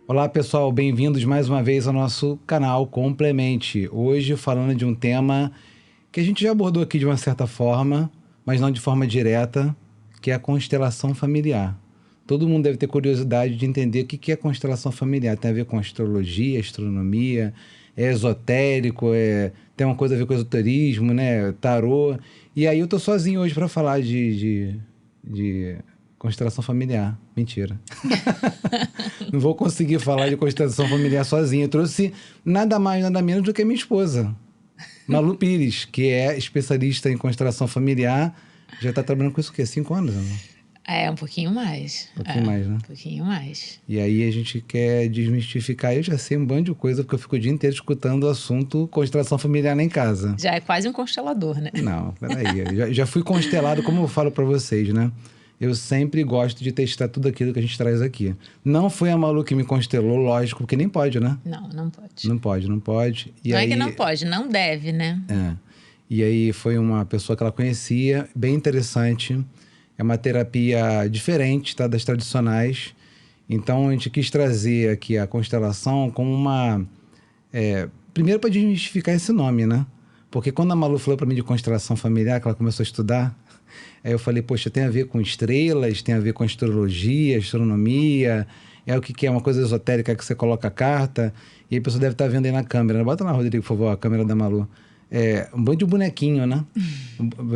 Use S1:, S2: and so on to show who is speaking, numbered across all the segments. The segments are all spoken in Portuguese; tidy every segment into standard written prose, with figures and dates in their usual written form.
S1: Olá pessoal, bem-vindos mais uma vez ao nosso canal Complemente. Hoje falando de um tema que a gente já abordou aqui de uma certa forma, mas não de forma direta, que é a constelação familiar. Todo mundo deve ter curiosidade de entender o que é constelação familiar. Tem a ver com astrologia, astronomia, é esotérico, tem uma coisa a ver com esoterismo, né? Tarô. E aí eu tô sozinho hoje para falar de constelação familiar. Mentira. Não vou conseguir falar de constelação familiar sozinho. Eu trouxe nada mais, nada menos do que minha esposa, Malu Pires, que é especialista em constelação familiar. Já está trabalhando com isso o quê? 5 anos? Não?
S2: Um pouquinho mais.
S1: Um pouquinho mais, né?
S2: Um pouquinho mais.
S1: E aí a gente quer desmistificar. Eu já sei um bando de coisa, porque eu fico o dia inteiro escutando o assunto constelação familiar lá em casa.
S2: Já é quase um constelador, né?
S1: Não, peraí. Já fui constelado, como eu falo para vocês, né? Eu sempre gosto de testar tudo aquilo que a gente traz aqui. Não foi a Malu que me constelou, lógico, porque nem pode, né?
S2: Não pode.
S1: Não pode. E
S2: não
S1: aí,
S2: é que não pode, não deve, né?
S1: E aí foi uma pessoa que ela conhecia, bem interessante. É uma terapia diferente, tá? Das tradicionais. Então a gente quis trazer aqui a constelação como uma... primeiro para desmistificar esse nome, né? Porque quando a Malu falou para mim de constelação familiar, que ela começou a estudar... Aí eu falei, poxa, tem a ver com estrelas, tem a ver com astrologia, astronomia, é o que é uma coisa esotérica que você coloca a carta, e aí a pessoa deve estar vendo aí na câmera. Bota lá, Rodrigo, por favor, a câmera da Malu. Um bando de bonequinho, né?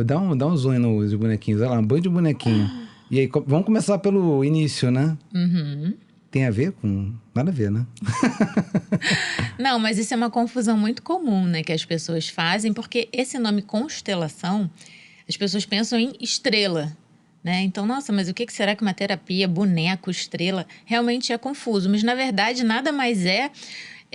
S1: Dá um zoom aí nos bonequinhos, olha lá, um bando de bonequinho. E aí, vamos começar pelo início, né?
S2: Uhum.
S1: Tem a ver com... Nada a ver, né?
S2: Não, mas isso é uma confusão muito comum, né? Que as pessoas fazem, porque esse nome constelação... As pessoas pensam em estrela, né? Então, nossa, mas o que será que uma terapia, boneco, estrela? Realmente é confuso, mas na verdade nada mais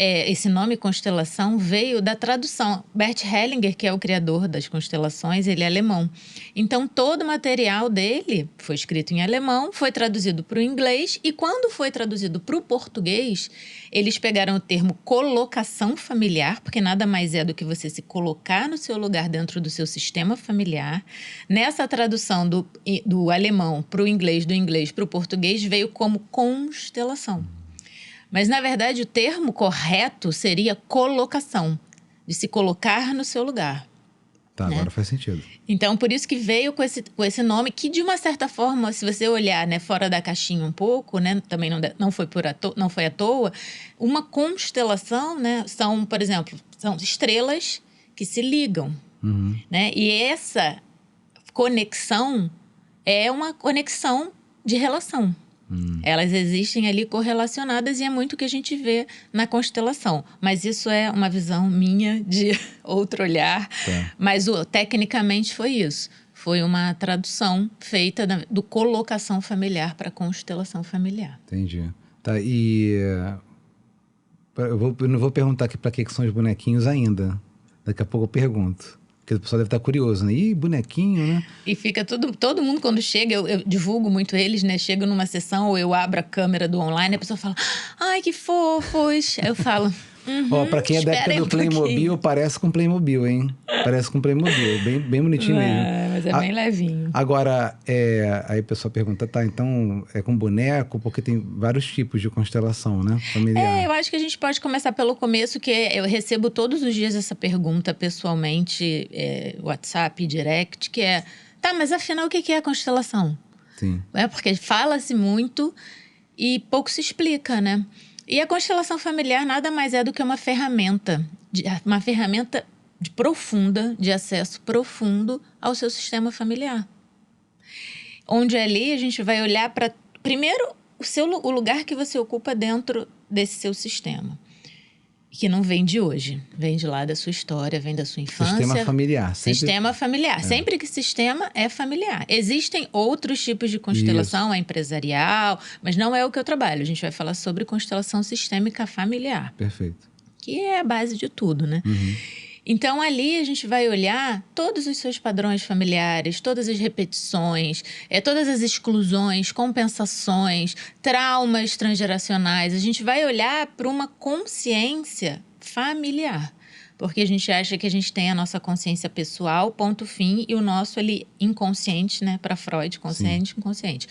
S2: esse nome constelação veio da tradução. Bert Hellinger, que é o criador das constelações, ele é alemão. Então, todo o material dele foi escrito em alemão, foi traduzido para o inglês e quando foi traduzido para o português, eles pegaram o termo colocação familiar, porque nada mais é do que você se colocar no seu lugar dentro do seu sistema familiar. Nessa tradução do alemão para o inglês, do inglês para o português, veio como constelação. Mas, na verdade, o termo correto seria colocação, de se colocar no seu lugar.
S1: Tá, né? Agora faz sentido.
S2: Então, por isso que veio com esse nome, que de uma certa forma, se você olhar, né, fora da caixinha um pouco, né, também não foi à toa, uma constelação, né, são, por exemplo, são estrelas que se ligam. Né? E essa conexão é uma conexão de relação. Elas existem ali correlacionadas e é muito o que a gente vê na constelação. Mas isso é uma visão minha de outro olhar.
S1: Tá.
S2: Mas tecnicamente foi isso. Foi uma tradução feita do colocação familiar para constelação familiar.
S1: Entendi. Tá, e eu não vou perguntar aqui para que são os bonequinhos ainda. Daqui a pouco eu pergunto. Porque o pessoal deve estar curioso, né? Ih, bonequinho, né?
S2: E fica todo mundo quando chega, eu divulgo muito eles, né? Chego numa sessão ou eu abro a câmera do online, a pessoa fala, ai, que fofos. Aí eu falo,
S1: Pra quem é da época do Playmobil, parece com Playmobil, hein? Parece com Playmobil, bem bonitinho mesmo.
S2: Mas é bem levinho.
S1: Agora, aí a pessoa pergunta, tá, então é com boneco? Porque tem vários tipos de constelação, né? Familiar.
S2: Eu acho que a gente pode começar pelo começo, que eu recebo todos os dias essa pergunta pessoalmente, WhatsApp, direct, que é, tá, mas afinal o que é a constelação?
S1: Sim.
S2: Porque fala-se muito e pouco se explica, né? E a constelação familiar nada mais é do que uma ferramenta profunda, de acesso profundo ao seu sistema familiar. Onde ali a gente vai olhar para, primeiro, o lugar que você ocupa dentro desse seu sistema. Que não vem de hoje, vem de lá da sua história, vem da sua infância.
S1: Sistema familiar.
S2: Sistema familiar. Sempre que sistema é familiar. Existem outros tipos de constelação, a empresarial, mas não é o que eu trabalho. A gente vai falar sobre constelação sistêmica familiar.
S1: Perfeito.
S2: Que é a base de tudo, né? Então, ali a gente vai olhar todos os seus padrões familiares, todas as repetições, todas as exclusões, compensações, traumas transgeracionais. A gente vai olhar para uma consciência familiar. Porque a gente acha que a gente tem a nossa consciência pessoal, ponto fim, e o nosso ali inconsciente, né? Para Freud, consciente, inconsciente.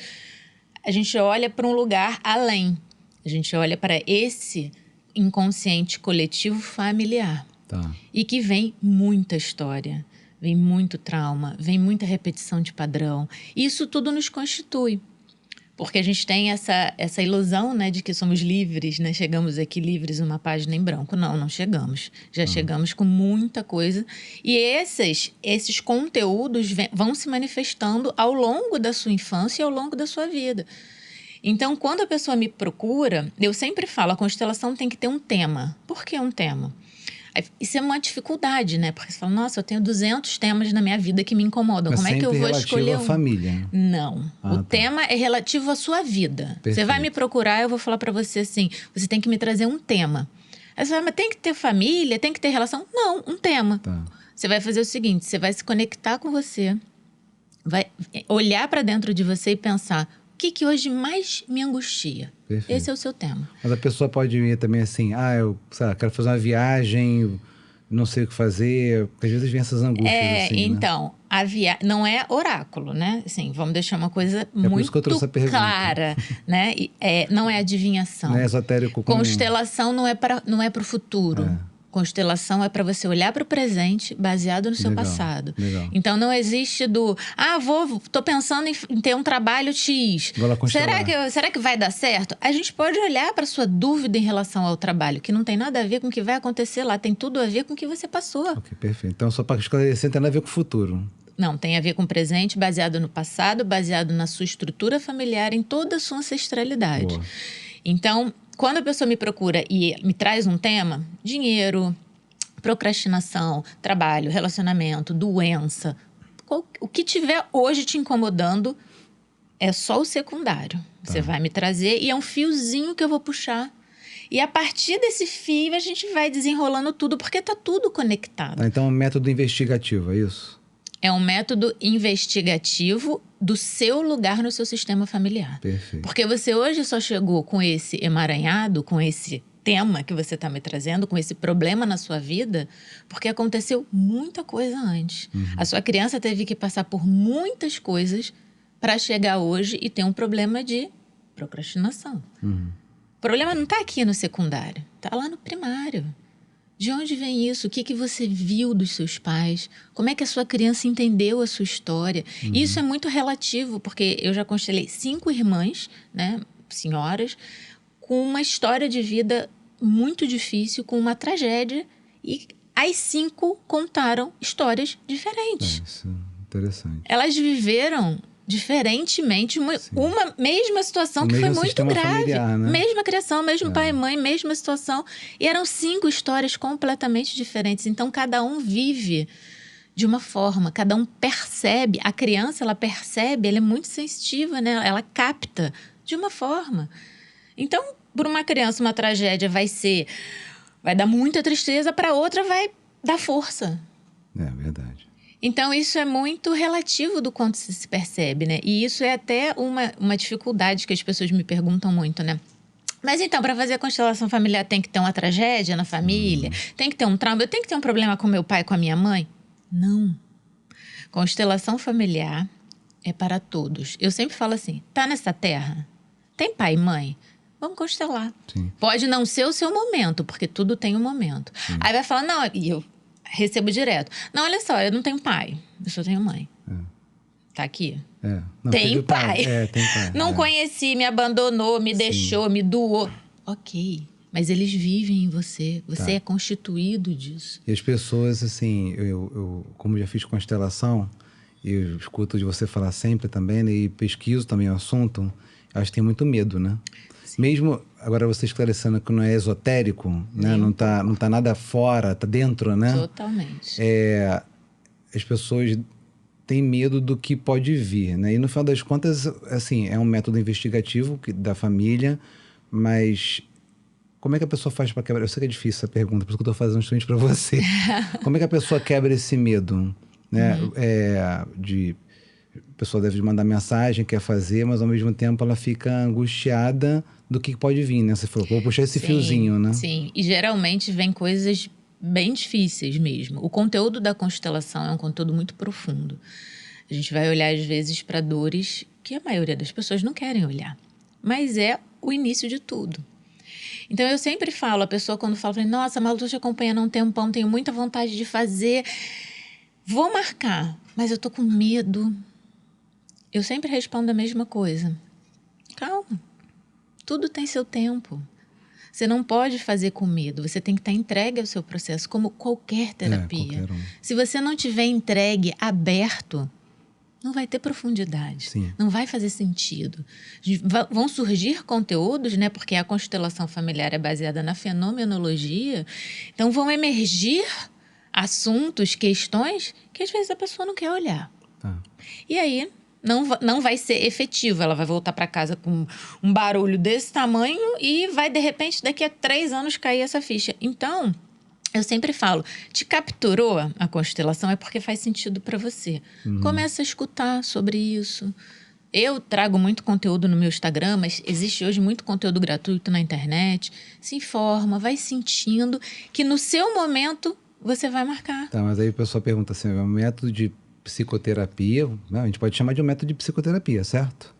S2: a gente olha para um lugar além. A gente olha para esse inconsciente coletivo familiar.
S1: Tá.
S2: E que vem muita história, vem muito trauma, vem muita repetição de padrão. E isso tudo nos constitui. Porque a gente tem essa ilusão, né, de que somos livres, né? Chegamos aqui livres numa página em branco. Não chegamos. Já chegamos com muita coisa. E esses conteúdos vão se manifestando ao longo da sua infância e ao longo da sua vida. Então, quando a pessoa me procura, eu sempre falo, a constelação tem que ter um tema. Por que um tema? Isso é uma dificuldade, né? Porque você fala, nossa, eu tenho 200 temas na minha vida que me incomodam.
S1: Mas
S2: como é que eu vou escolher
S1: à família.
S2: Não. O tema é relativo à sua vida.
S1: Perfeito.
S2: Você vai me procurar, eu vou falar para você assim, você tem que me trazer um tema. Aí você fala, mas tem que ter família, tem que ter relação? Não, um tema.
S1: Tá.
S2: Você vai fazer o seguinte, você vai se conectar com você, vai olhar para dentro de você e pensar, o que hoje mais me angustia?
S1: Perfeito.
S2: Esse é o seu tema.
S1: Mas a pessoa pode ir também assim, eu sei lá, quero fazer uma viagem, não sei o que fazer, porque às vezes vem essas angústias assim,
S2: então, não é oráculo, né? Assim, vamos deixar uma coisa muito clara, né? Não é adivinhação.
S1: Não é esotérico como...
S2: Constelação não é para o futuro. Constelação é para você olhar para o presente baseado no seu passado.
S1: Legal.
S2: Então, não existe tô pensando em ter um trabalho X. Será que vai dar certo? A gente pode olhar para sua dúvida em relação ao trabalho, que não tem nada a ver com o que vai acontecer lá, tem tudo a ver com o que você passou.
S1: Ok, perfeito. Então, só para esclarecer, não tem nada a ver com o futuro.
S2: Não, tem a ver com o presente, baseado no passado, baseado na sua estrutura familiar, em toda a sua ancestralidade.
S1: Boa.
S2: Então, quando a pessoa me procura e me traz um tema, dinheiro, procrastinação, trabalho, relacionamento, doença, o que tiver hoje te incomodando é só o secundário.
S1: Tá.
S2: Você vai me trazer e é um fiozinho que eu vou puxar. E a partir desse fio a gente vai desenrolando tudo, porque está tudo conectado.
S1: Tá, então é um método investigativo, é isso?
S2: É um método investigativo do seu lugar no seu sistema familiar.
S1: Perfeito.
S2: Porque você hoje só chegou com esse emaranhado, com esse tema que você está me trazendo, com esse problema na sua vida, porque aconteceu muita coisa antes. A sua criança teve que passar por muitas coisas para chegar hoje e ter um problema de procrastinação. O problema não está aqui no secundário, está lá no primário. De onde vem isso? O que você viu dos seus pais? Como é que a sua criança entendeu a sua história? Isso é muito relativo, porque eu já constelei 5 irmãs, né, senhoras, com uma história de vida muito difícil, com uma tragédia, e as 5 contaram histórias diferentes.
S1: Isso é interessante.
S2: Elas viveram diferentemente uma mesma situação que foi muito grave.
S1: Familiar, né?
S2: Mesma criação, mesmo pai e mãe, mesma situação. E eram 5 histórias completamente diferentes. Então, cada um vive de uma forma, cada um percebe. A criança, ela percebe, ela é muito sensitiva, né? Ela capta de uma forma. Então, para uma criança, uma tragédia vai dar muita tristeza, para outra vai dar força.
S1: É verdade.
S2: Então, isso é muito relativo do quanto se percebe, né? E isso é até uma dificuldade que as pessoas me perguntam muito, né? Mas então, para fazer a constelação familiar, tem que ter uma tragédia na família? Tem que ter um trauma? Eu tenho que ter um problema com meu pai e com a minha mãe? Não. Constelação familiar é para todos. Eu sempre falo assim, tá nessa terra? Tem pai e mãe? Vamos constelar.
S1: Sim.
S2: Pode não ser o seu momento, porque tudo tem um momento. Aí vai falar, não, e eu recebo direto. Não, olha só, eu não tenho pai, eu só tenho mãe. Tá aqui.
S1: Não,
S2: tem pai.
S1: Tem pai.
S2: Não conheci, me abandonou, me deixou, me doou. Ok, mas eles vivem em você. Você é constituído disso.
S1: E as pessoas, assim, eu como já fiz constelação, eu escuto de você falar sempre também, né, e pesquiso também o assunto, acho que tem muito medo, né? Sim. Mesmo, agora você esclarecendo que não é esotérico, né? Não tá nada fora, tá dentro, né?
S2: Totalmente.
S1: As pessoas têm medo do que pode vir, né? E no final das contas, assim, é um método investigativo da família, mas como é que a pessoa faz para quebrar? Eu sei que é difícil essa pergunta, por isso que eu estou fazendo justamente para você. Como é que a pessoa quebra esse medo, né? A pessoa deve mandar mensagem, quer fazer, mas ao mesmo tempo ela fica angustiada do que pode vir, né? Você falou, vou puxar esse fiozinho, né?
S2: Sim, e geralmente vem coisas bem difíceis mesmo. O conteúdo da constelação é um conteúdo muito profundo. A gente vai olhar, às vezes, para dores porque a maioria das pessoas não querem olhar. Mas é o início de tudo. Então, eu sempre falo, a pessoa quando fala, nossa, Malu, tô te acompanhando há um tempão, tenho muita vontade de fazer, vou marcar, mas eu tô com medo. Eu sempre respondo a mesma coisa. Calma, tudo tem seu tempo. Você não pode fazer com medo, você tem que estar entregue ao seu processo, como qualquer terapia.
S1: Qualquer um.
S2: Se você não tiver entregue, aberto, não vai ter profundidade.
S1: Sim.
S2: Não vai fazer sentido. Vão surgir conteúdos, né? Porque a constelação familiar é baseada na fenomenologia. Então, vão emergir assuntos, questões que às vezes a pessoa não quer olhar.
S1: Tá.
S2: E aí, não vai ser efetivo. Ela vai voltar para casa com um barulho desse tamanho e vai, de repente, daqui a 3 anos cair essa ficha. Então, eu sempre falo, te capturou a constelação é porque faz sentido para você. Começa a escutar sobre isso. Eu trago muito conteúdo no meu Instagram, mas existe hoje muito conteúdo gratuito na internet. Se informa, vai sentindo que no seu momento você vai marcar.
S1: Tá, mas aí o pessoal pergunta assim, é um método de psicoterapia, a gente pode chamar de um método de psicoterapia, certo?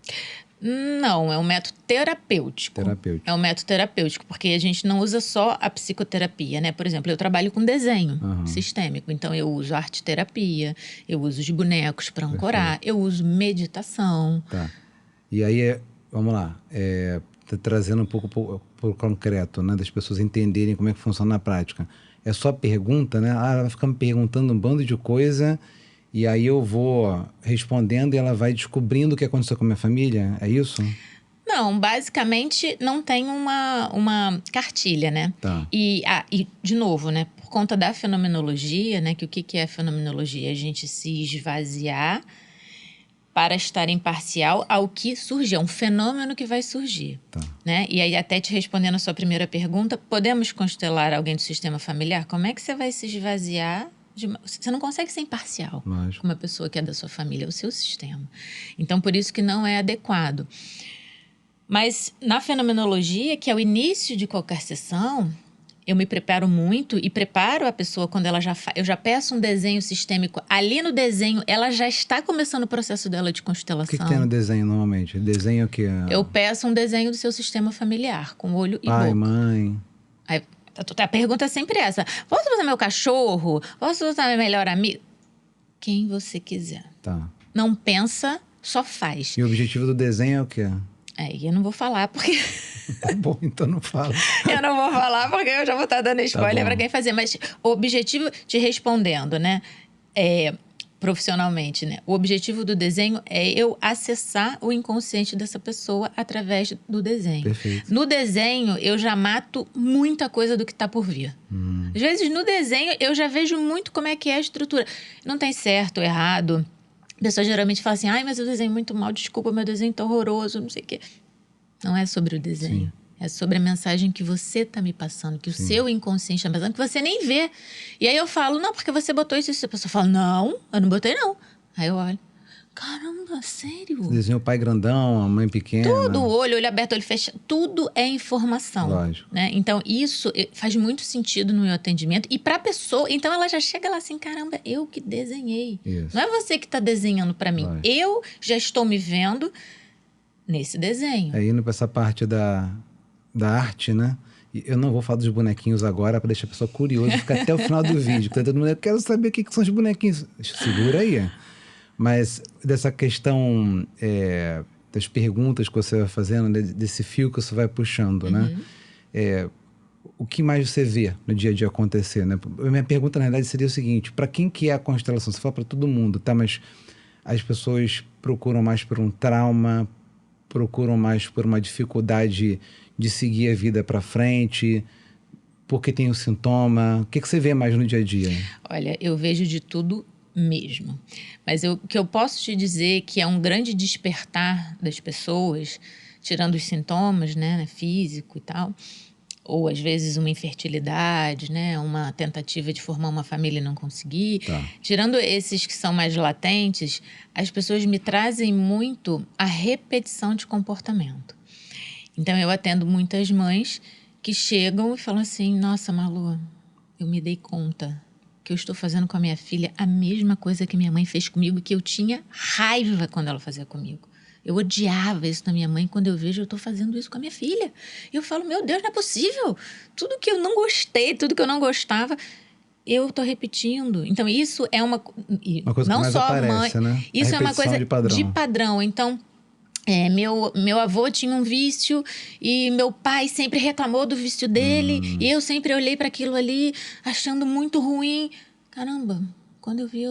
S2: Não, é um método terapêutico. É um método terapêutico, porque a gente não usa só a psicoterapia, né? Por exemplo, eu trabalho com desenho sistêmico, então eu uso arte-terapia, eu uso os bonecos para ancorar, eu uso meditação.
S1: Tá. E aí, vamos lá, trazendo um pouco pro concreto, né? Das pessoas entenderem como é que funciona na prática. É só pergunta, né? Ela vai ficar me perguntando um bando de coisa... E aí eu vou respondendo e ela vai descobrindo o que aconteceu com a minha família? É isso?
S2: Não, basicamente não tem uma cartilha, né?
S1: Tá.
S2: E, de novo, né? Por conta da fenomenologia, né? Que o que é a fenomenologia? A gente se esvaziar para estar imparcial ao que surgir. É um fenômeno que vai surgir.
S1: Tá.
S2: Né? E aí, até te respondendo a sua primeira pergunta, podemos constelar alguém do sistema familiar? Como é que você vai se esvaziar? Você não consegue ser imparcial com uma pessoa que é da sua família, é o seu sistema. Então, por isso que não é adequado. Mas na fenomenologia, que é o início de qualquer sessão, eu me preparo muito e preparo a pessoa quando ela eu já peço um desenho sistêmico. Ali no desenho, ela já está começando o processo dela de constelação.
S1: O que tem no desenho normalmente? Desenho o quê?
S2: Eu peço um desenho do seu sistema familiar, com olho e boca.
S1: Pai, mãe...
S2: Aí, a pergunta é sempre essa. Posso botar meu cachorro? Posso botar meu melhor amigo? Quem você quiser.
S1: Tá.
S2: Não pensa, só faz.
S1: E o objetivo do desenho é o quê?
S2: Aí eu não vou falar porque...
S1: Tá bom, então não fala.
S2: Eu não vou falar porque eu já vou estar dando spoiler para quem fazer. Mas o objetivo, te respondendo, né? Profissionalmente, né? O objetivo do desenho é eu acessar o inconsciente dessa pessoa através do desenho.
S1: Perfeito.
S2: No desenho, eu já mato muita coisa do que está por vir. Às vezes, no desenho, eu já vejo muito como é que é a estrutura. Não tem certo ou errado. A pessoa geralmente fala assim, ai, mas eu desenho muito mal, desculpa, meu desenho tá horroroso, não sei o quê. Não é sobre o desenho. Sim. É sobre a mensagem que você está me passando, que o seu inconsciente está me passando, que você nem vê. E aí eu falo, não, porque você botou isso. A pessoa fala, não, eu não botei, não. Aí eu olho, caramba, sério?
S1: Você desenhou o pai grandão, a mãe pequena.
S2: Tudo, olho aberto, olho fechado, tudo é informação.
S1: Lógico.
S2: Né? Então, isso faz muito sentido no meu atendimento. E para a pessoa, então ela já chega lá assim, caramba, eu que desenhei.
S1: Isso.
S2: Não é você que está desenhando para mim.
S1: Lógico.
S2: Eu já estou me vendo nesse desenho.
S1: Indo para essa parte da arte, né? E eu não vou falar dos bonequinhos agora para deixar a pessoa curiosa e ficar até o final do vídeo. Todo mundo, eu quero saber o que são os bonequinhos. Segura aí. Mas dessa questão das perguntas que você vai fazendo, desse fio que você vai puxando, né? O que mais você vê no dia a dia acontecer, né? Minha pergunta, na verdade, seria o seguinte. Para quem que é a constelação? Você fala para todo mundo, tá? Mas as pessoas procuram mais por um trauma, procuram mais por uma dificuldade de seguir a vida para frente, porque tem o sintoma. O que você vê mais no dia a dia? Olha,
S2: eu vejo de tudo mesmo. Mas o que eu posso te dizer que é um grande despertar das pessoas, tirando os sintomas, né, físico e tal, ou às vezes uma infertilidade, né, uma tentativa de formar uma família e não conseguir.
S1: Tá.
S2: Tirando esses que são mais latentes, as pessoas me trazem muito a repetição de comportamento. Então, eu atendo muitas mães que chegam e falam assim, nossa, Malu, eu me dei conta que eu estou fazendo com a minha filha a mesma coisa que minha mãe fez comigo, que eu tinha raiva quando ela fazia comigo. Eu odiava isso na minha mãe. Quando eu vejo, eu tô fazendo isso com a minha filha. E eu falo, meu Deus, não é possível. Tudo que eu não gostei, tudo que eu não gostava, eu tô repetindo. Então, isso é
S1: Uma coisa
S2: não
S1: que mais
S2: só
S1: aparece,
S2: mãe,
S1: né?
S2: isso é uma coisa
S1: De
S2: padrão. Então, meu avô tinha um vício e meu pai sempre reclamou do vício dele. E eu sempre olhei para aquilo ali achando muito ruim. Caramba, quando eu vi,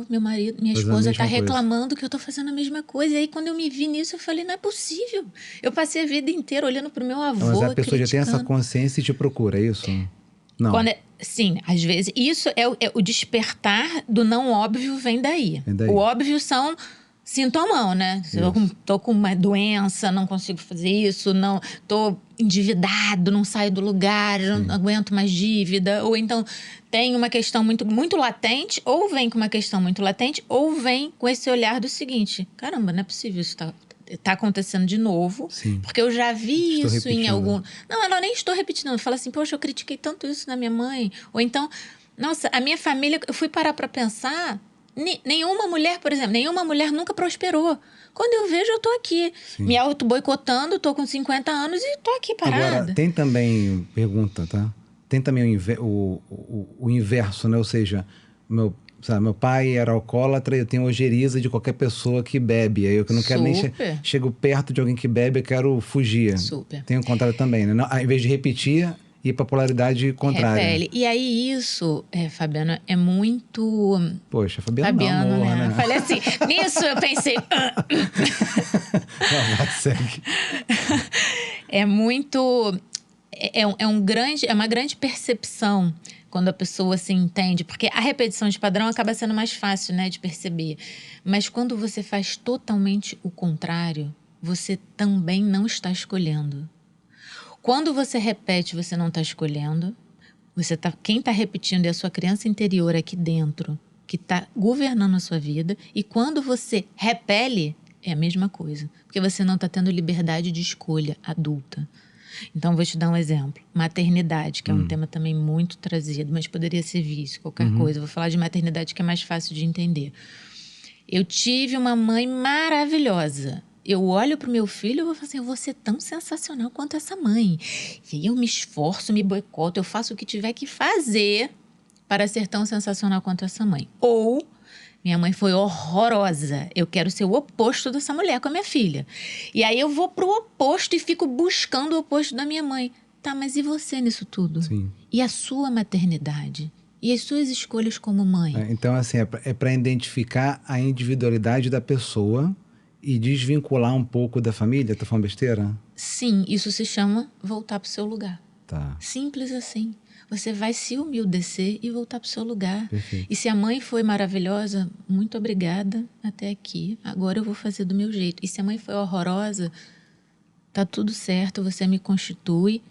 S2: meu marido, minha esposa tá reclamando que eu tô fazendo a mesma coisa. E aí, quando eu me vi nisso, eu falei, não é possível. Eu passei a vida inteira olhando pro meu avô,
S1: mas a pessoa
S2: criticando.
S1: já tem essa consciência e te procura, é isso? Não.
S2: Sim, às vezes. Isso é o despertar do não óbvio vem daí. O óbvio são sintomão, né? Eu tô com uma doença, não consigo fazer isso, não tô endividado, não saio do lugar, não aguento mais dívida. Ou então tem uma questão muito, muito latente, ou vem com uma questão muito latente, ou vem com esse olhar do seguinte: caramba, não é possível isso tá acontecendo de novo, porque eu já vi isso em algum... Não, eu nem estou repetindo. Eu falo assim, poxa, eu critiquei tanto isso na minha mãe. Ou então, nossa, a minha família... Eu fui parar para pensar... Nenhuma mulher, por exemplo, nenhuma mulher nunca prosperou. Quando eu vejo, eu tô aqui, me auto-boicotando, tô com 50 anos e tô aqui parada.
S1: Agora, tem também, pergunta, tá? Tem também o inverso, né? Ou seja, meu pai era alcoólatra e eu tenho ojeriza de qualquer pessoa que bebe. Aí eu não quero nem chego perto de alguém que bebe, eu quero fugir. Tem o contrário também, né? Ao invés de repetir, ir para polaridade contrária.
S2: Repele. E aí isso, Fabiano, é muito...
S1: Poxa, Fabiano não, amor, né?
S2: Falei assim, nisso eu pensei...
S1: Não, segue.
S2: É muito... É uma grande percepção quando a pessoa se entende, porque a repetição de padrão acaba sendo mais fácil, né, de perceber. Mas quando você faz totalmente o contrário, você também não está escolhendo. Quando você repete, você não está escolhendo. Quem está repetindo é a sua criança interior aqui dentro, que está governando a sua vida. E quando você repele, é a mesma coisa, porque você não está tendo liberdade de escolha adulta. Então, vou te dar um exemplo. Maternidade, que é um tema também muito trazido, mas poderia ser vício, qualquer coisa. Vou falar de maternidade, que é mais fácil de entender. Eu tive uma mãe maravilhosa. Eu olho pro meu filho e vou falar assim, eu vou ser tão sensacional quanto essa mãe. E aí eu me esforço, me boicoto, eu faço o que tiver que fazer para ser tão sensacional quanto essa mãe. Ou... minha mãe foi horrorosa. Eu quero ser o oposto dessa mulher com a minha filha. E aí eu vou pro oposto e fico buscando o oposto da minha mãe. Tá, mas e você nisso tudo?
S1: Sim.
S2: E a sua maternidade? E as suas escolhas como mãe?
S1: Então, assim, é para identificar a individualidade da pessoa e desvincular um pouco da família? Tá falando besteira?
S2: Sim, isso se chama voltar pro seu lugar.
S1: Tá.
S2: Simples assim. Você vai se humildecer e voltar para o seu lugar.
S1: Perfeito.
S2: E se a mãe foi maravilhosa, muito obrigada até aqui. Agora eu vou fazer do meu jeito. E se a mãe foi horrorosa, tá tudo certo, você me constitui.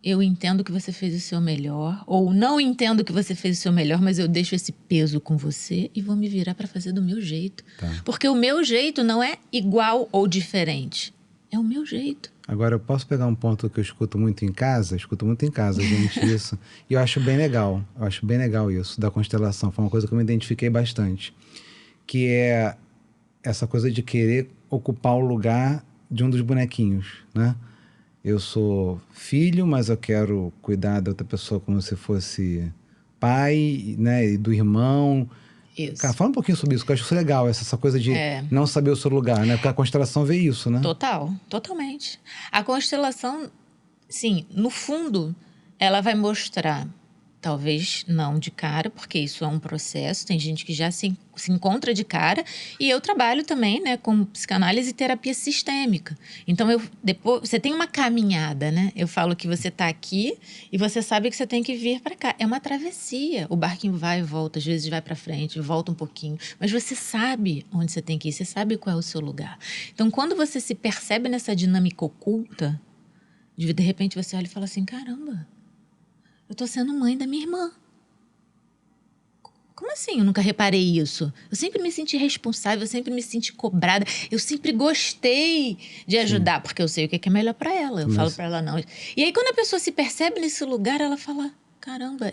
S2: Eu entendo que você fez o seu melhor. Ou não entendo que você fez o seu melhor, mas eu deixo esse peso com você e vou me virar para fazer do meu jeito.
S1: Tá.
S2: Porque o meu jeito não é igual ou diferente. É o meu jeito.
S1: Agora, eu posso pegar um ponto que eu escuto muito em casa? Escuto muito em casa, gente, isso. E eu acho bem legal. Eu acho bem legal isso, da constelação. Foi uma coisa que eu me identifiquei bastante. Que é essa coisa de querer ocupar o lugar de um dos bonequinhos, né? Eu sou filho, mas eu quero cuidar da outra pessoa como se fosse pai, né? E do irmão.
S2: Isso.
S1: Cara, fala um pouquinho sobre isso, que eu acho isso legal, essa coisa de não saber o seu lugar, né? Porque a constelação vê isso, né?
S2: Totalmente. A constelação, sim, no fundo, ela vai mostrar, talvez não de cara, porque isso é um processo, tem gente que já se encontra de cara, e eu trabalho também, né, com psicanálise e terapia sistêmica. Então, depois você tem uma caminhada, né? Eu falo que você está aqui e você sabe que você tem que vir para cá. É uma travessia. O barquinho vai e volta, às vezes vai para frente, volta um pouquinho, mas você sabe onde você tem que ir, você sabe qual é o seu lugar. Então, quando você se percebe nessa dinâmica oculta, de repente você olha e fala assim, caramba, eu tô sendo mãe da minha irmã. Como assim? Eu nunca reparei isso. Eu sempre me senti responsável, eu sempre me senti cobrada. Eu sempre gostei de ajudar, porque eu sei o que é melhor para ela. Eu falo para ela não. E aí, quando a pessoa se percebe nesse lugar, ela fala, caramba,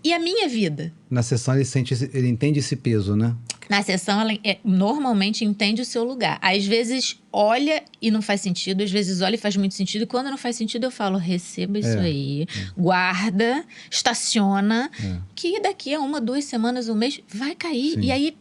S2: e a minha vida?
S1: Na sessão ele entende esse peso, né?
S2: Na sessão, ela normalmente entende o seu lugar. Às vezes, olha e não faz sentido. Às vezes, olha e faz muito sentido. E quando não faz sentido, eu falo, receba isso aí. Guarda, estaciona. Que daqui a 1, 2 semanas, um mês, vai cair.
S1: Sim.
S2: E aí,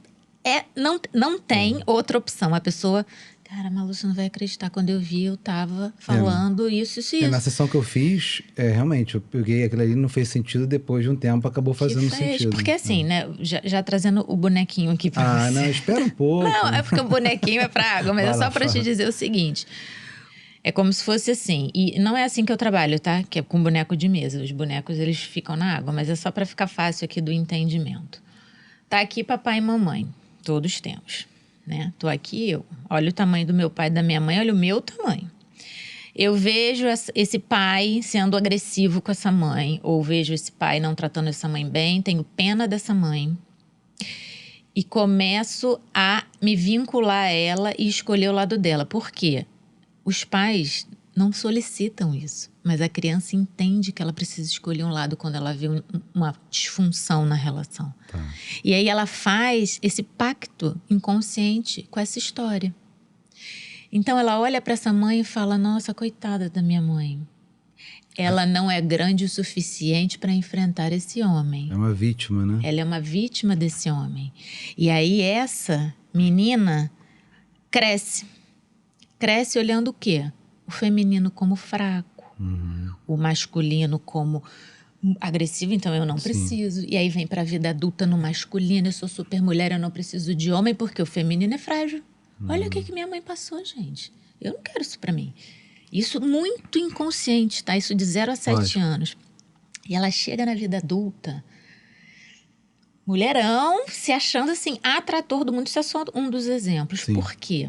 S2: não tem outra opção. A pessoa... Cara, Malu, você não vai acreditar. Quando eu vi, eu tava falando isso.
S1: Na sessão que eu fiz, realmente, eu peguei aquilo ali, não fez sentido. Depois de um tempo, acabou fazendo sentido.
S2: Porque assim, né? Já trazendo o bonequinho aqui pra você.
S1: Não, espera um pouco.
S2: Não, é porque o bonequinho é pra água. Mas é só pra te dizer o seguinte. É como se fosse assim. E não é assim que eu trabalho, tá? Que é com boneco de mesa. Os bonecos, eles ficam na água. Mas é só pra ficar fácil aqui do entendimento. Tá aqui papai e mamãe. Todos temos. Né? Tô aqui, olha o tamanho do meu pai e da minha mãe, olha o meu tamanho. Eu vejo esse pai sendo agressivo com essa mãe, ou vejo esse pai não tratando essa mãe bem, tenho pena dessa mãe e começo a me vincular a ela e escolher o lado dela. Por quê? Os pais não solicitam isso, mas a criança entende que ela precisa escolher um lado quando ela vê uma disfunção na relação.
S1: Tá.
S2: E aí ela faz esse pacto inconsciente com essa história. Então ela olha para essa mãe e fala, nossa, coitada da minha mãe. Ela não é grande o suficiente para enfrentar esse homem.
S1: É uma vítima, né?
S2: Ela é uma vítima desse homem. E aí essa menina cresce. Cresce olhando o quê? O feminino como fraco, o masculino como agressivo, então eu não preciso. E aí vem pra vida adulta no masculino, eu sou super mulher, eu não preciso de homem porque o feminino é frágil. Olha o que minha mãe passou, gente. Eu não quero isso pra mim. Isso muito inconsciente, tá? Isso de 0 a 7 anos. E ela chega na vida adulta, mulherão, se achando assim, atrator do mundo. Isso é só um dos exemplos.
S1: Sim.
S2: Por quê?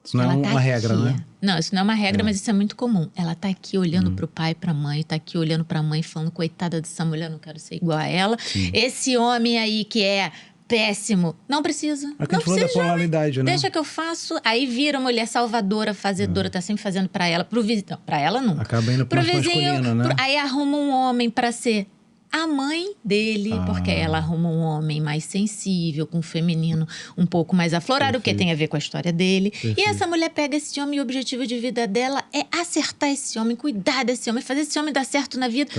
S1: Isso não é uma regra, né?
S2: Não, isso não é uma regra, mas isso é muito comum. Ela tá aqui olhando pro pai e pra mãe, tá aqui olhando pra mãe falando, coitada dessa mulher, não quero ser igual a ela.
S1: Sim.
S2: Esse homem aí que é péssimo, não precisa.
S1: É que a gente falou da polaridade, né?
S2: Deixa que eu faço. Aí vira mulher salvadora, fazedora, tá sempre fazendo pra ela, pro vizinho. Não, pra ela nunca.
S1: Acaba indo pro masculino, né?
S2: Aí arruma um homem pra ser a mãe dele, porque ela arruma um homem mais sensível, com um feminino um pouco mais aflorado, que tem a ver com a história dele. E essa mulher pega esse homem e o objetivo de vida dela é acertar esse homem, cuidar desse homem, fazer esse homem dar certo na vida.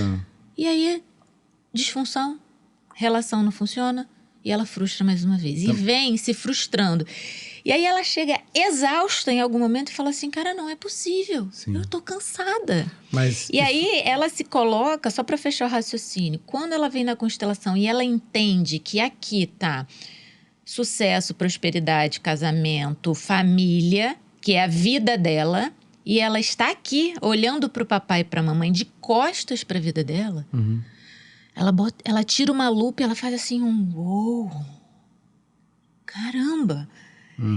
S2: E aí, disfunção, relação não funciona e ela frustra mais uma vez. E vem se frustrando. E aí ela chega exausta em algum momento e fala assim, cara, não é possível.
S1: Sim.
S2: Eu tô cansada.
S1: Mas
S2: E aí ela se coloca, só para fechar o raciocínio, quando ela vem na constelação e ela entende que aqui tá sucesso, prosperidade, casamento, família, que é a vida dela, e ela está aqui olhando pro papai e pra mamãe de costas para a vida dela, ela tira uma lupa e ela faz assim uou, caramba.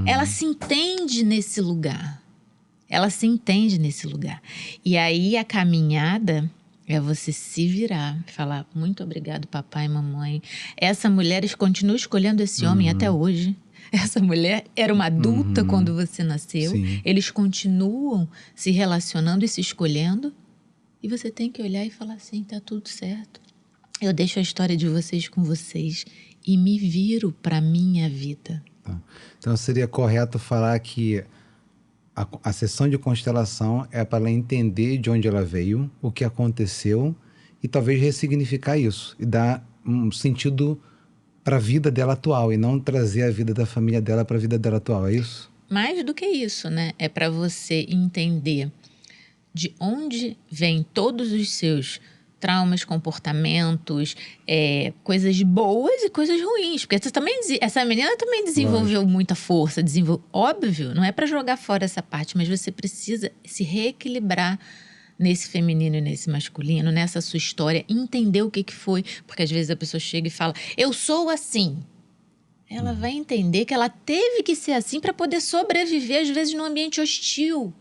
S2: Ela se entende nesse lugar. Ela se entende nesse lugar. E aí a caminhada é você se virar, falar muito obrigado, papai e mamãe. Essa mulher continua escolhendo esse homem até hoje. Essa mulher era uma adulta quando você nasceu.
S1: Sim.
S2: Eles continuam se relacionando e se escolhendo. E você tem que olhar e falar assim, tá tudo certo. Eu deixo a história de vocês com vocês e me viro para minha vida.
S1: Tá. Então seria correto falar que a sessão de constelação é para ela entender de onde ela veio, o que aconteceu e talvez ressignificar isso e dar um sentido para a vida dela atual e não trazer a vida da família dela para a vida dela atual, é isso?
S2: Mais do que isso, né? É para você entender de onde vêm todos os seus traumas, comportamentos, coisas boas e coisas ruins. Porque essa menina também desenvolveu muita força. Óbvio, não é para jogar fora essa parte, mas você precisa se reequilibrar nesse feminino e nesse masculino, nessa sua história, entender o que foi. Porque às vezes a pessoa chega e fala, eu sou assim. Ela vai entender que ela teve que ser assim para poder sobreviver, às vezes, num ambiente hostil.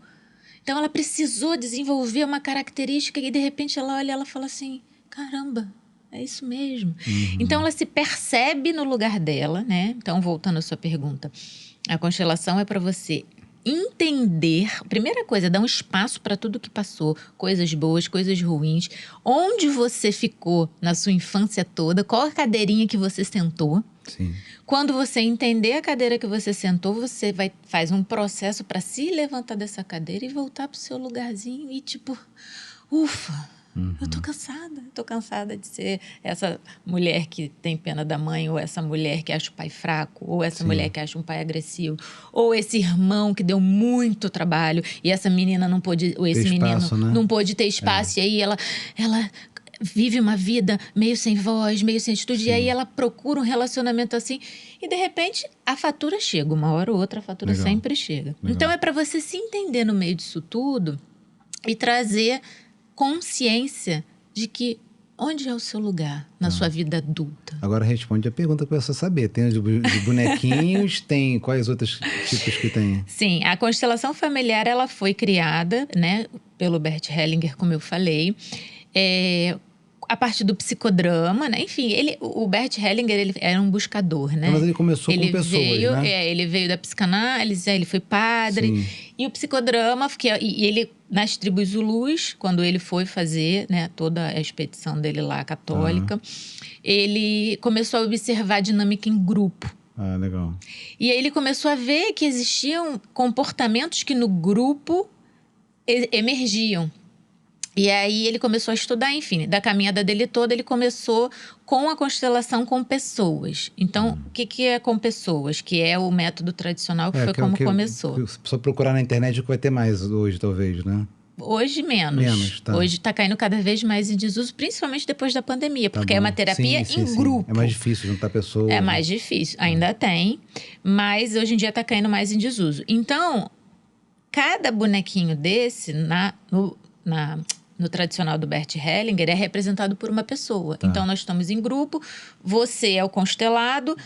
S2: Então, ela precisou desenvolver uma característica e, de repente, ela olha e ela fala assim, caramba, é isso mesmo. Então, ela se percebe no lugar dela, né? Então, voltando à sua pergunta, a constelação é para você entender, primeira coisa, dar um espaço para tudo que passou, coisas boas, coisas ruins, onde você ficou na sua infância toda, qual a cadeirinha que você sentou.
S1: Sim.
S2: Quando você entender a cadeira que você sentou, você faz um processo para se levantar dessa cadeira e voltar pro seu lugarzinho e tipo, ufa, eu tô cansada de ser essa mulher que tem pena da mãe, ou essa mulher que acha o pai fraco, ou essa mulher que acha um pai agressivo, ou esse irmão que deu muito trabalho e essa menina não pôde, ou esse menino não pôde ter espaço, e aí ela vive uma vida meio sem voz, meio sem atitude, e aí ela procura um relacionamento assim, e de repente a fatura chega, uma hora ou outra a fatura sempre chega. Então é para você se entender no meio disso tudo e trazer consciência de que onde é o seu lugar na sua vida adulta.
S1: Agora responde a pergunta que eu preciso saber. Tem os bonequinhos, tem quais outros tipos que tem?
S2: Sim, a constelação familiar ela foi criada, né, pelo Bert Hellinger, como eu falei, a partir do psicodrama, né? Enfim, o Bert Hellinger ele era um buscador, né?
S1: Mas ele começou com pessoas, né?
S2: Ele veio da psicanálise, ele foi padre. Sim. E o psicodrama, e ele, nas tribos Zulus, quando ele foi fazer, né, toda a expedição dele lá, católica, ele começou a observar a dinâmica em grupo.
S1: Ah, legal.
S2: E aí ele começou a ver que existiam comportamentos que no grupo emergiam. E aí ele começou a estudar, enfim, da caminhada dele toda, ele começou com a constelação com pessoas. Então, o que é com pessoas? Que é o método tradicional, que foi como começou.
S1: Só procurar na internet o que vai ter mais hoje, talvez, né?
S2: Hoje, menos.
S1: Tá.
S2: Hoje está caindo cada vez mais em desuso, principalmente depois da pandemia, porque é uma terapia em grupo.
S1: É mais difícil juntar pessoas.
S2: É mais difícil, ainda tem, mas hoje em dia está caindo mais em desuso. Então, cada bonequinho desse, no tradicional do Bert Hellinger, é representado por uma pessoa. Tá. Então, nós estamos em grupo, você é o constelado,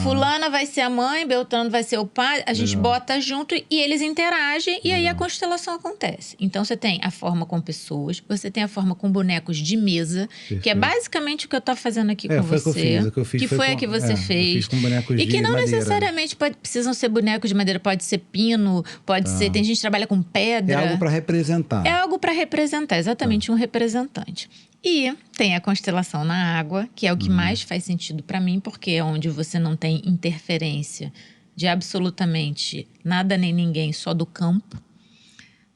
S2: fulana vai ser a mãe, Beltrano vai ser o pai, a gente bota junto e eles interagem e aí a constelação acontece. Então, você tem a forma com pessoas, você tem a forma com bonecos de mesa, que é basicamente o que eu estou fazendo aqui com você.
S1: Que foi
S2: a que você fez.
S1: Eu fiz com bonecos
S2: e que não
S1: madeira.
S2: Necessariamente precisam ser bonecos de madeira, pode ser pino, pode ser... Tem gente que trabalha com pedra.
S1: É algo para representar.
S2: É algo para representar, exatamente um representante. E tem a constelação na água, que é o que mais faz sentido para mim, porque é onde você não tem interferência de absolutamente nada nem ninguém, só do campo.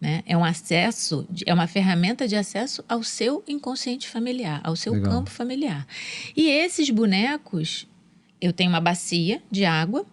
S2: Né? É um acesso, é uma ferramenta de acesso ao seu inconsciente familiar, ao seu campo familiar. E esses bonecos, eu tenho uma bacia de água,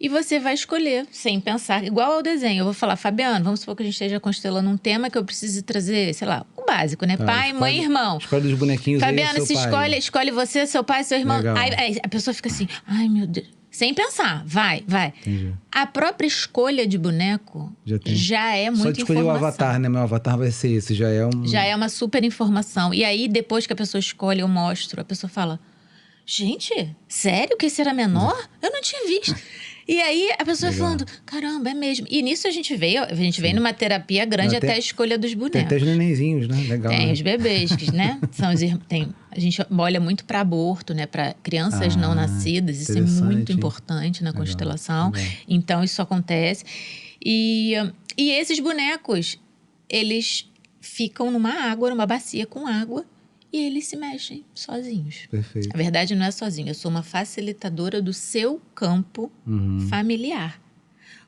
S2: e você vai escolher, sem pensar, igual ao desenho. Eu vou falar, Fabiano, vamos supor que a gente esteja constelando um tema que eu preciso trazer, sei lá, o básico, né? Pai, mãe e irmão.
S1: Escolhe os bonequinhos.
S2: Fabiano,
S1: aí,
S2: se escolhe você, seu pai, seu irmão. Aí a pessoa fica assim, ai meu Deus. Sem pensar, vai.
S1: Entendi.
S2: A própria escolha de boneco já é muita informação. Só de escolher
S1: o avatar, né? Meu avatar vai ser esse, já é um...
S2: Já é uma super informação. E aí, depois que a pessoa escolhe, eu mostro, a pessoa fala, gente, sério que esse era menor? Eu não tinha visto. E aí a pessoa falando, caramba, é mesmo. E nisso a gente veio numa terapia grande até a escolha dos bonecos.
S1: Tem até os nenenzinhos, né? Legal.
S2: Tem os bebês, né? A gente olha muito para aborto, né? Para crianças não nascidas. Isso é muito importante na constelação. Legal. Então, isso acontece. E esses bonecos, eles ficam numa água, numa bacia com água. E eles se mexem sozinhos.
S1: Perfeito.
S2: A verdade não é sozinho. Eu sou uma facilitadora do seu campo familiar.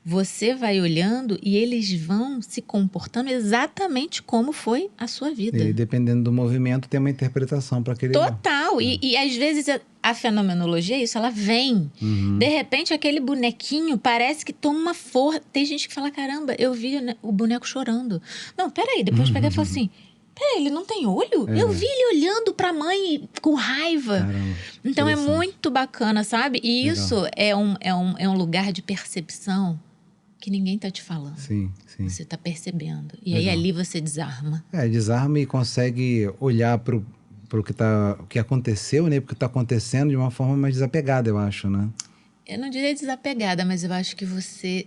S2: Você vai olhando e eles vão se comportando exatamente como foi a sua vida.
S1: E dependendo do movimento, tem uma interpretação para aquele...
S2: Total. E às vezes a fenomenologia é isso, ela vem. De repente, aquele bonequinho parece que toma uma força. Tem gente que fala, caramba, eu vi o boneco chorando. Não, peraí. Depois pega e fala assim... Peraí, ele não tem olho? Eu vi ele olhando pra mãe com raiva.
S1: Caramba,
S2: então é muito bacana, sabe? E isso é um lugar de percepção que ninguém tá te falando.
S1: Sim.
S2: Você tá percebendo. E aí ali você desarma.
S1: Desarma e consegue olhar pro que aconteceu, né? Porque tá acontecendo de uma forma mais desapegada, eu acho, né?
S2: Eu não diria desapegada, mas eu acho que você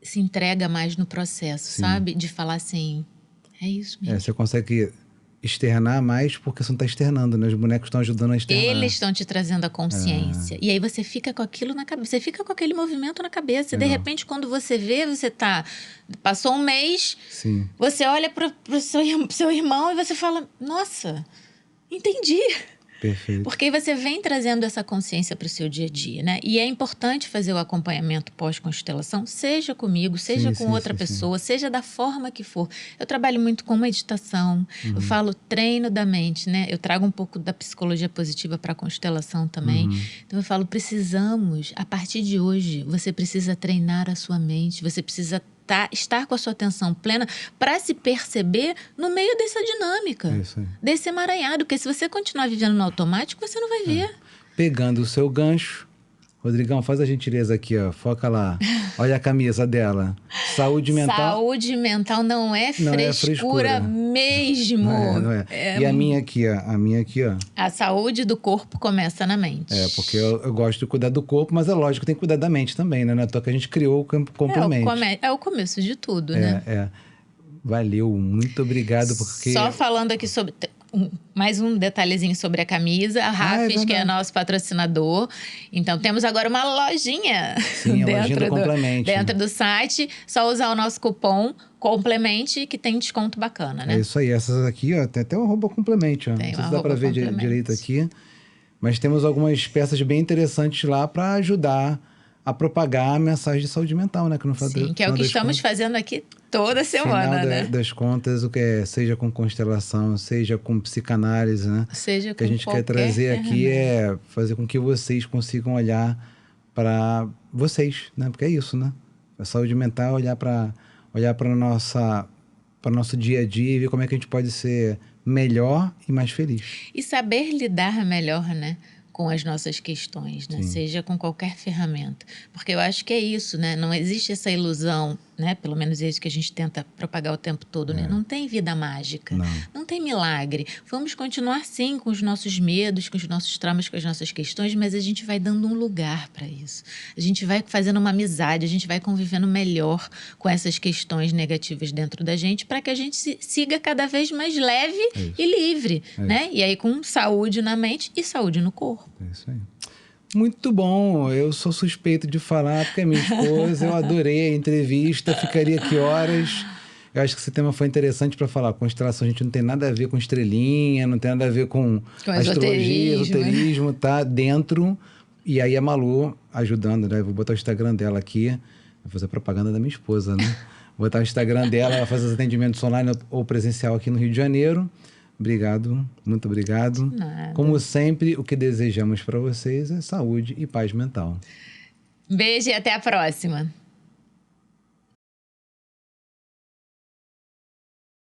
S2: se entrega mais no processo, sabe? De falar assim... É isso mesmo.
S1: Você consegue externar mais porque você não está externando, né? Os bonecos estão ajudando a externar.
S2: Eles estão te trazendo a consciência. E aí você fica com aquilo na cabeça. Você fica com aquele movimento na cabeça. E de repente, quando você vê, passou um mês,
S1: Sim.
S2: você olha para o seu irmão e você fala, nossa, entendi.
S1: Perfeito.
S2: Porque você vem trazendo essa consciência para o seu dia a dia, né? E é importante fazer o acompanhamento pós-constelação, seja comigo, seja com outra pessoa, seja da forma que for. Eu trabalho muito com meditação, eu falo treino da mente, né? Eu trago um pouco da psicologia positiva para a constelação também. Então eu falo, precisamos, a partir de hoje, você precisa treinar a sua mente, você precisa estar com a sua atenção plena para se perceber no meio dessa dinâmica, desse emaranhado. Porque se você continuar vivendo no automático, você não vai ver.
S1: Pegando o seu gancho, Rodrigão, faz a gentileza aqui, ó. Foca lá. Olha a camisa dela. Saúde mental.
S2: Saúde mental não é frescura mesmo.
S1: Não é. E a minha aqui, ó. A minha aqui, ó.
S2: A saúde do corpo começa na mente.
S1: Porque eu gosto de cuidar do corpo, mas é lógico que tem que cuidar da mente também, né? Não é à toa que a gente criou o complemento.
S2: É o começo de tudo, né?
S1: Valeu, muito obrigado. Porque...
S2: Só falando aqui sobre... Mais um detalhezinho sobre a camisa. A Rafis, que é nosso patrocinador. Então, temos agora uma lojinha.
S1: Sim, a lojinha do Complemente.
S2: Dentro do site. Só usar o nosso cupom Complemente, que tem desconto bacana, né?
S1: É isso aí. Essas aqui, ó, tem até o @complemente, ó.
S2: Tem,
S1: não sei se dá para ver direito aqui. Mas temos algumas peças bem interessantes lá para ajudar a propagar a mensagem de saúde mental, né?
S2: Sim, que é o que estamos fazendo aqui toda semana,
S1: final
S2: né?
S1: das contas, seja com constelação, seja com psicanálise, né?
S2: Seja com
S1: o que a gente quer trazer aqui é fazer com que vocês consigam olhar para vocês, né? Porque é isso, né? A saúde mental, olhar para nosso dia a dia e ver como é que a gente pode ser melhor e mais feliz.
S2: E saber lidar melhor, né? Com as nossas questões, né? Seja com qualquer ferramenta. Porque eu acho que é isso, né? Não existe essa ilusão, né? Pelo menos é isso que a gente tenta propagar o tempo todo, né? Não tem vida mágica. Não tem milagre. Vamos continuar, sim, com os nossos medos, com os nossos traumas, com as nossas questões, mas a gente vai dando um lugar para isso. A gente vai fazendo uma amizade, a gente vai convivendo melhor com essas questões negativas dentro da gente para que a gente siga cada vez mais leve e livre, né? E aí com saúde na mente e saúde no corpo.
S1: É isso aí. Muito bom, eu sou suspeito de falar porque é minha esposa, eu adorei a entrevista, ficaria aqui horas. Eu acho que esse tema foi interessante para falar. Constelação, a gente não tem nada a ver com estrelinha, não tem nada a ver com astrologia, esoterismo, tá dentro. E aí a Malu ajudando, né? Vou botar o Instagram dela aqui, vou fazer propaganda da minha esposa, né? Vou botar o Instagram dela, ela faz os atendimentos online ou presencial aqui no Rio de Janeiro. Obrigado, muito obrigado.
S2: Nada.
S1: Como sempre, o que desejamos para vocês é saúde e paz mental.
S2: Beijo e até a próxima.